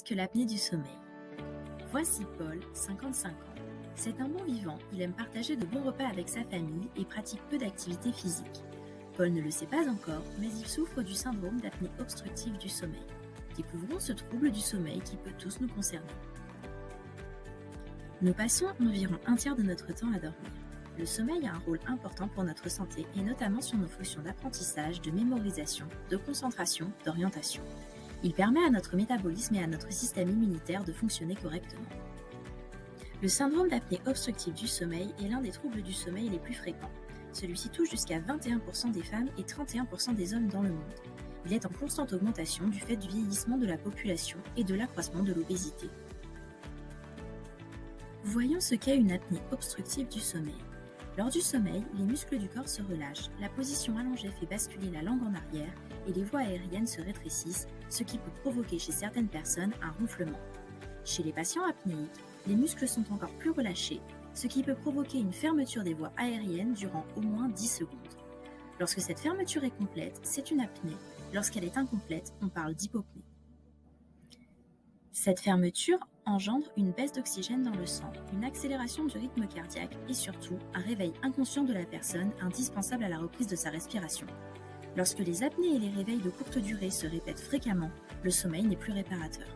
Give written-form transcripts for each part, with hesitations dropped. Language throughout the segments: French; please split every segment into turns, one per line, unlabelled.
Qu'est-ce que l'apnée du sommeil? Voici Paul, 55 ans. C'est un bon vivant, il aime partager de bons repas avec sa famille et pratique peu d'activité physique. Paul ne le sait pas encore, mais il souffre du syndrome d'apnée obstructive du sommeil. Découvrons ce trouble du sommeil qui peut tous nous concerner. Nous passons environ un tiers de notre temps à dormir. Le sommeil a un rôle important pour notre santé et notamment sur nos fonctions d'apprentissage, de mémorisation, de concentration, d'orientation. Il permet à notre métabolisme et à notre système immunitaire de fonctionner correctement. Le syndrome d'apnée obstructive du sommeil est l'un des troubles du sommeil les plus fréquents. Celui-ci touche jusqu'à 21% des femmes et 31% des hommes dans le monde. Il est en constante augmentation du fait du vieillissement de la population et de l'accroissement de l'obésité. Voyons ce qu'est une apnée obstructive du sommeil. Lors du sommeil, les muscles du corps se relâchent, la position allongée fait basculer la langue en arrière et les voies aériennes se rétrécissent, ce qui peut provoquer chez certaines personnes un ronflement. Chez les patients apnéiques, les muscles sont encore plus relâchés, ce qui peut provoquer une fermeture des voies aériennes durant au moins 10 secondes. Lorsque cette fermeture est complète, c'est une apnée. Lorsqu'elle est incomplète, on parle d'hypopnée. Cette fermeture engendre une baisse d'oxygène dans le sang, une accélération du rythme cardiaque et surtout un réveil inconscient de la personne indispensable à la reprise de sa respiration. Lorsque les apnées et les réveils de courte durée se répètent fréquemment, le sommeil n'est plus réparateur.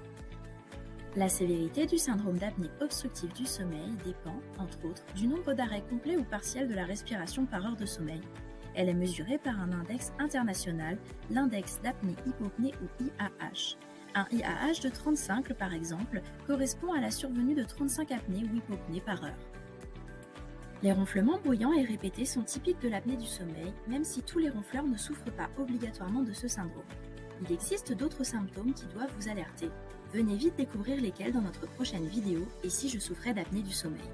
La sévérité du syndrome d'apnée obstructive du sommeil dépend, entre autres, du nombre d'arrêts complets ou partiels de la respiration par heure de sommeil. Elle est mesurée par un index international, l'index d'apnée-hypopnée ou IAH. Un IAH de 35, par exemple, correspond à la survenue de 35 apnées ou hypopnées par heure. Les ronflements bruyants et répétés sont typiques de l'apnée du sommeil, même si tous les ronfleurs ne souffrent pas obligatoirement de ce syndrome. Il existe d'autres symptômes qui doivent vous alerter. Venez vite découvrir lesquels dans notre prochaine vidéo « Et si je souffrais d'apnée du sommeil ?»